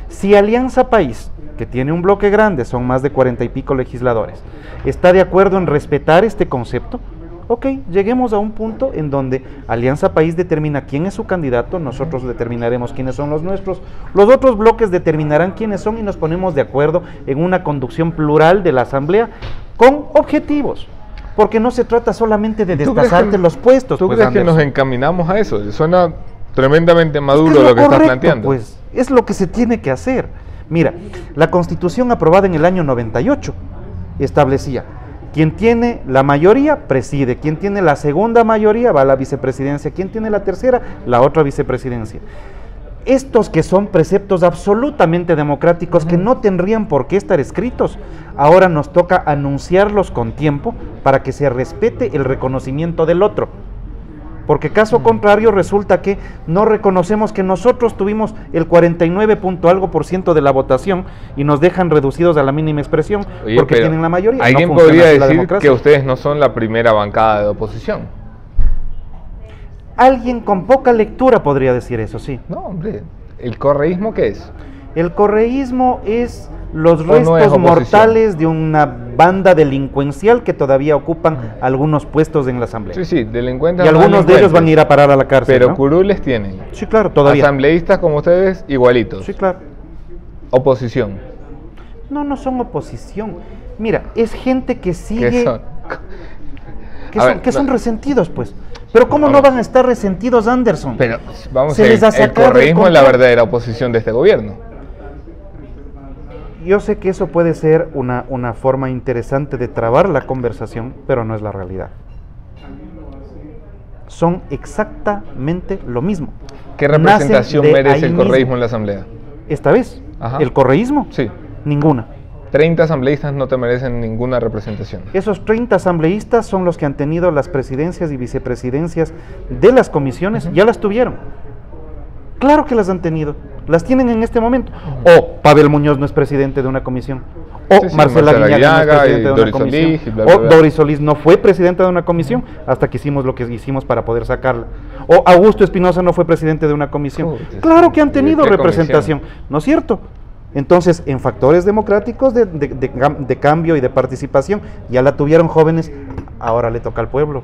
Si Alianza País, que tiene un bloque grande, son más de 40 y pico legisladores, está de acuerdo en respetar este concepto, ok, lleguemos a un punto en donde Alianza País determina quién es su candidato, nosotros determinaremos quiénes son los nuestros, los otros bloques determinarán quiénes son y nos ponemos de acuerdo en una conducción plural de la Asamblea con objetivos, porque no se trata solamente de destazarte los puestos. ¿Tú pues, crees que Anderson, nos encaminamos a eso? Suena tremendamente maduro es lo que estás correcto, planteando. Pues es lo que se tiene que hacer. Mira, la Constitución aprobada en el año 98 establecía: quien tiene la mayoría preside, quien tiene la segunda mayoría va a la vicepresidencia, quien tiene la tercera, la otra vicepresidencia. Estos que son preceptos absolutamente democráticos que no tendrían por qué estar escritos, ahora nos toca anunciarlos con tiempo para que se respete el reconocimiento del otro. Porque caso contrario resulta que no reconocemos que nosotros tuvimos el 49% de la votación y nos dejan reducidos a la mínima expresión. Oye, porque tienen la mayoría. ¿Alguien no funciona podría así la decir democracia? que ustedes no son la primera bancada de oposición? Alguien con poca lectura podría decir eso, sí. No, hombre. ¿El correísmo qué es? El correísmo es los ¿O no es restos oposición? mortales de una banda delincuencial que todavía ocupan algunos puestos en la Asamblea. Sí, sí, delincuentes. Y algunos de ellos van a ir a parar a la cárcel, Pero ¿no? curules tienen. Sí, claro, todavía. Asambleístas como ustedes, igualitos. Sí, claro. Oposición. No, no son oposición. Mira, es gente que sigue... ¿Qué son? Que son resentidos, pues. Pero ¿cómo no van a estar resentidos, Anderson? Pero vamos Se a ver, les ha el sacado del correísmo es la control. verdadera oposición de este gobierno. Yo sé que eso puede ser una forma interesante de trabar la conversación, pero no es la realidad. Son exactamente lo mismo. ¿Qué Nacen representación de merece ahí el correísmo mismo. en la Asamblea? Esta vez, Ajá. ¿el correísmo? Sí. Ninguna. 30 asambleístas no te merecen ninguna representación. Esos 30 asambleístas son los que han tenido las presidencias y vicepresidencias de las comisiones, ya las tuvieron. Claro que las han tenido, las tienen en este momento. O Pavel Muñoz no es presidente de una comisión, o Sí, sí, Marcela Marcela Guiñaga no es Guiñaga presidente y de una Doris comisión, Solís y bla, bla, o bla. Doris Solís no fue presidenta de una comisión hasta que hicimos lo que hicimos para poder sacarla, o Augusto Espinosa no fue presidente de una comisión. Puta, Claro que han ¿de tenido qué representación, ¿no es cierto? Entonces, en factores democráticos de cambio y de participación, ya la tuvieron jóvenes, ahora le toca al pueblo.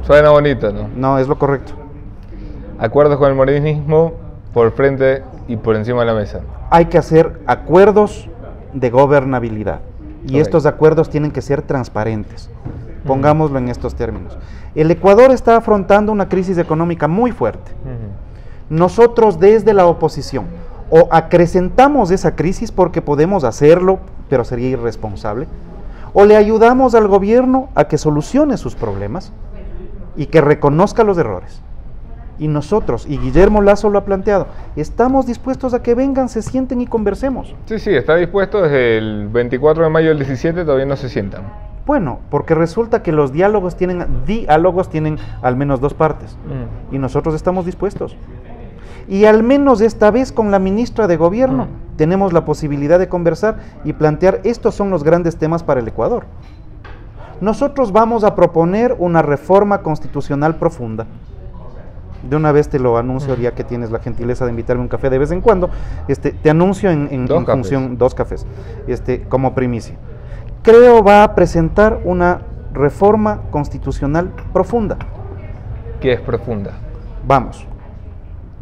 Suena bonito, ¿no? No, es lo correcto. Acuerdos con el morenismo por frente y por encima de la mesa. Hay que hacer acuerdos de gobernabilidad y Ok. estos acuerdos tienen que ser transparentes. Pongámoslo en estos términos. El Ecuador está afrontando una crisis económica muy fuerte. Nosotros desde la oposición o acrecentamos esa crisis porque podemos hacerlo, pero sería irresponsable, o le ayudamos al gobierno a que solucione sus problemas y que reconozca los errores. Y nosotros, y Guillermo Lasso lo ha planteado, estamos dispuestos a que vengan, se sienten y conversemos. Sí, sí, está dispuesto desde el 24 de mayo del 17, todavía no se sientan. Bueno, porque resulta que los diálogos tienen al menos dos partes y nosotros estamos dispuestos. Y al menos esta vez con la ministra de Gobierno tenemos la posibilidad de conversar y plantear estos son los grandes temas para el Ecuador. Nosotros vamos a proponer una reforma constitucional profunda. De una vez te lo anuncio, ya que tienes la gentileza de invitarme a un café de vez en cuando, te anuncio en función 2 cafés, como primicia. Creo va a presentar una reforma constitucional profunda. ¿Qué es profunda? Vamos,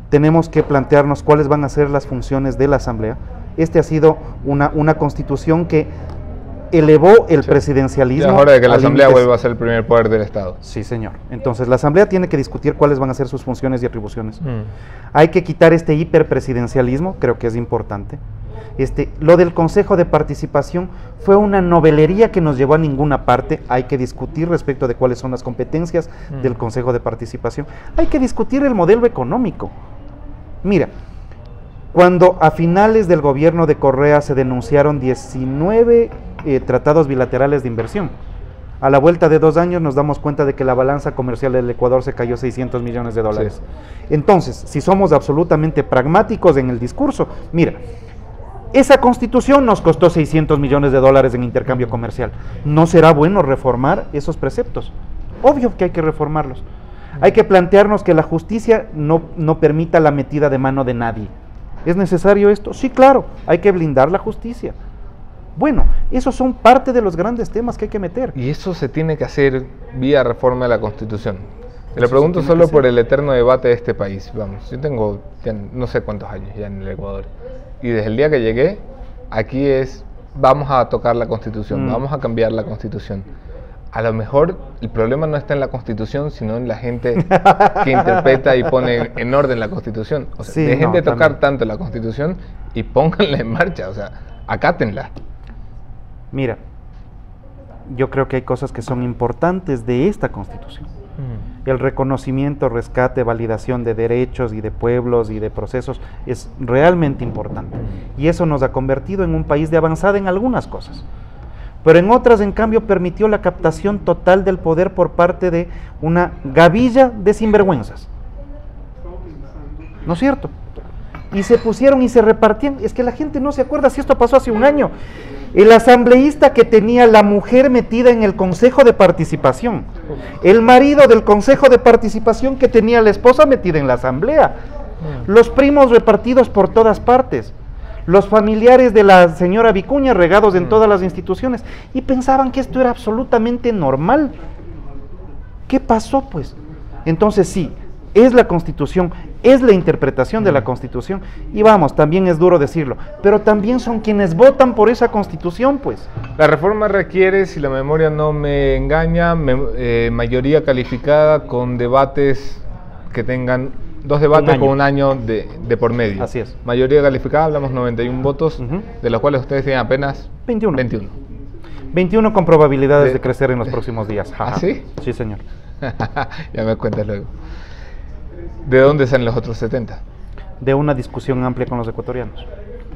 tenemos que plantearnos cuáles van a ser las funciones de la Asamblea. Ha sido una constitución que elevó el presidencialismo. Ya es hora de que la Asamblea vuelva a ser el primer poder del Estado. Sí, señor. Entonces, la Asamblea tiene que discutir cuáles van a ser sus funciones y atribuciones. Hay que quitar este hiperpresidencialismo, creo que es importante. Lo del Consejo de Participación fue una novelería que nos llevó a ninguna parte. Hay que discutir respecto de cuáles son las competencias del Consejo de Participación. Hay que discutir el modelo económico. Mira, cuando a finales del gobierno de Correa se denunciaron 19 tratados bilaterales de inversión, a la vuelta de 2 años nos damos cuenta de que la balanza comercial del Ecuador se cayó $600 millones. Sí. Entonces, si somos absolutamente pragmáticos en el discurso, mira, esa constitución nos costó $600 millones en intercambio comercial. ¿No será bueno reformar esos preceptos? Obvio que hay que reformarlos. Hay que plantearnos que la justicia no permita la metida de mano de nadie. ¿Es necesario esto? Sí, claro, hay que blindar la justicia. Bueno, esos son parte de los grandes temas que hay que meter. Y eso se tiene que hacer vía reforma de la Constitución. Te lo pregunto solo por el eterno debate de este país. Vamos, yo tengo ya no sé cuántos años ya en el Ecuador. Y desde el día que llegué, aquí vamos a tocar la Constitución, vamos a cambiar la Constitución. A lo mejor el problema no está en la Constitución, sino en la gente que interpreta y pone en orden la Constitución. O sea, dejen de tocar tanto la Constitución y pónganla en marcha, o sea, acátenla. Mira, yo creo que hay cosas que son importantes de esta Constitución. El reconocimiento, rescate, validación de derechos y de pueblos y de procesos es realmente importante. Y eso nos ha convertido en un país de avanzada en algunas cosas. Pero en otras, en cambio, permitió la captación total del poder por parte de una gavilla de sinvergüenzas. ¿No es cierto? Y se pusieron y se repartían. Es que la gente no se acuerda si esto pasó hace un año. El asambleísta que tenía la mujer metida en el Consejo de Participación, el marido del Consejo de Participación que tenía la esposa metida en la Asamblea, los primos repartidos por todas partes, los familiares de la señora Vicuña regados en todas las instituciones, y pensaban que esto era absolutamente normal. ¿Qué pasó, pues? Entonces sí, es la Constitución, es la interpretación de la Constitución, y vamos, también es duro decirlo, pero también son quienes votan por esa Constitución, pues. La reforma requiere, si la memoria no me engaña, mayoría calificada con debates que tengan 2 debates con un año de por medio. Así es. Mayoría calificada, hablamos 91 votos, de los cuales ustedes tienen apenas 21. 21 con probabilidades de crecer en los próximos días. ¿Ah, sí? Sí, señor. Ya me cuentas luego. ¿De dónde salen los otros 70? De una discusión amplia con los ecuatorianos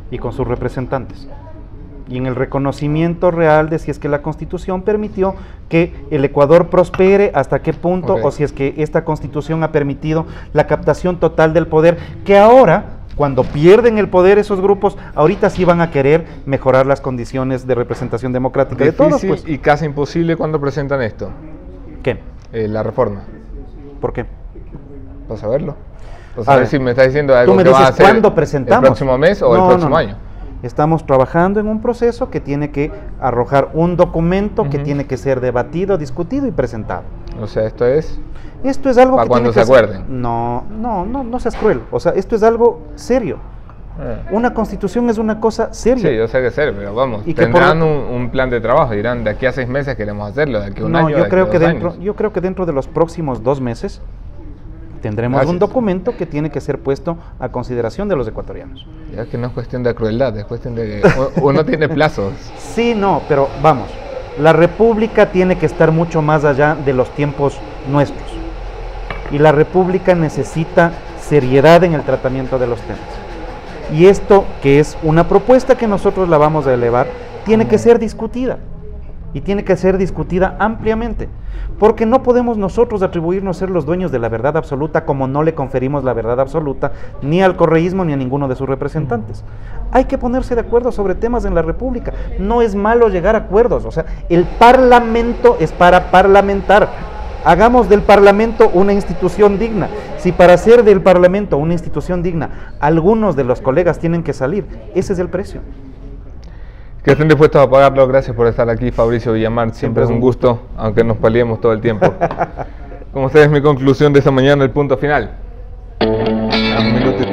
y con sus representantes. Y en el reconocimiento real de si es que la Constitución permitió que el Ecuador prospere, hasta qué punto, o si es que esta Constitución ha permitido la captación total del poder, que ahora, cuando pierden el poder esos grupos, ahorita sí van a querer mejorar las condiciones de representación democrática de todos. Pues. Y casi imposible cuando presentan esto. ¿Qué? La reforma. ¿Por qué? Para saberlo. A ver si me estás diciendo algo tú me que dices, va a hacer ¿cuándo presentamos? ¿El próximo mes o el próximo año? Estamos trabajando en un proceso que tiene que arrojar un documento que tiene que ser debatido, discutido y presentado. O sea, esto es algo para que cuando tiene se acuerden. No seas cruel. O sea, esto es algo serio. Una Constitución es una cosa seria. Sí, yo sé que es serio, pero vamos, tendrán un plan de trabajo, dirán, de aquí a 6 meses queremos hacerlo, de aquí a un año, yo creo que dentro de los próximos 2 meses tendremos un documento que tiene que ser puesto a consideración de los ecuatorianos. Ya que no es cuestión de crueldad, es cuestión de que uno tiene plazos. Sí, no, pero vamos, la República tiene que estar mucho más allá de los tiempos nuestros. Y la República necesita seriedad en el tratamiento de los temas. Y esto, que es una propuesta que nosotros la vamos a elevar, tiene que ser discutida. y tiene que ser discutida ampliamente, porque no podemos nosotros atribuirnos ser los dueños de la verdad absoluta, como no le conferimos la verdad absoluta ni al correísmo ni a ninguno de sus representantes. Hay que ponerse de acuerdo sobre temas en la República. No es malo llegar a acuerdos. O sea, el Parlamento es para parlamentar. Hagamos del Parlamento una institución digna. Si para hacer del Parlamento una institución digna algunos de los colegas tienen que salir, ese es el precio. Que estén dispuestos a pagarlo. Gracias por estar aquí, Fabricio Villamar. Siempre es un gusto, aunque nos paliemos todo el tiempo. Como ustedes, mi conclusión de esta mañana, el punto final. Un minuto.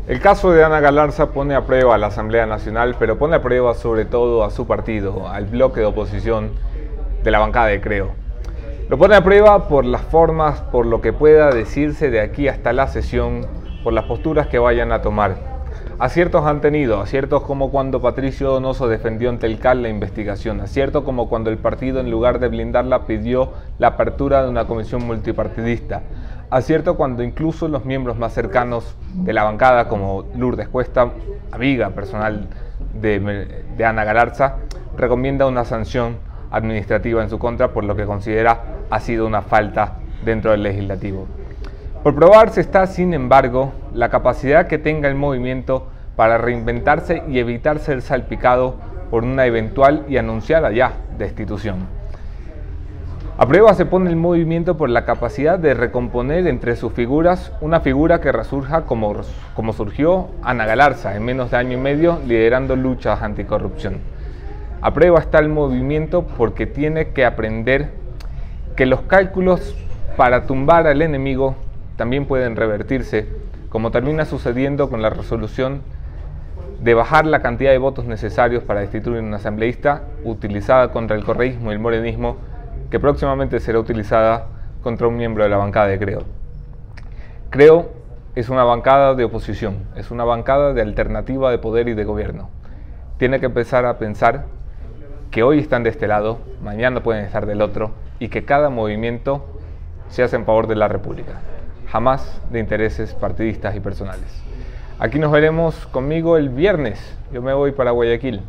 El caso de Ana Galarza pone a prueba a la Asamblea Nacional, pero pone a prueba sobre todo a su partido, al bloque de oposición de la bancada de Creo. Lo pone a prueba por las formas, por lo que pueda decirse de aquí hasta la sesión, por las posturas que vayan a tomar. Aciertos han tenido, aciertos como cuando Patricio Donoso defendió ante el CAL la investigación, acierto como cuando el partido, en lugar de blindarla, pidió la apertura de una comisión multipartidista. Acierto cuando incluso los miembros más cercanos de la bancada, como Lourdes Cuesta, amiga personal de Ana Galarza, recomienda una sanción administrativa en su contra por lo que considera ha sido una falta dentro del legislativo. Por probarse está, sin embargo, la capacidad que tenga el movimiento para reinventarse y evitar ser salpicado por una eventual y anunciada ya destitución. A prueba se pone el movimiento por la capacidad de recomponer entre sus figuras una figura que resurja como surgió Ana Galarza en menos de año y medio liderando luchas anticorrupción. A prueba está el movimiento porque tiene que aprender que los cálculos para tumbar al enemigo también pueden revertirse, como termina sucediendo con la resolución de bajar la cantidad de votos necesarios para destituir a un asambleísta utilizada contra el correísmo y el morenismo, que próximamente será utilizada contra un miembro de la bancada de Creo. Creo es una bancada de oposición, es una bancada de alternativa de poder y de gobierno. Tiene que empezar a pensar que hoy están de este lado, mañana pueden estar del otro, y que cada movimiento se hace en favor de la República, jamás de intereses partidistas y personales. Aquí nos veremos conmigo el viernes. Yo me voy para Guayaquil.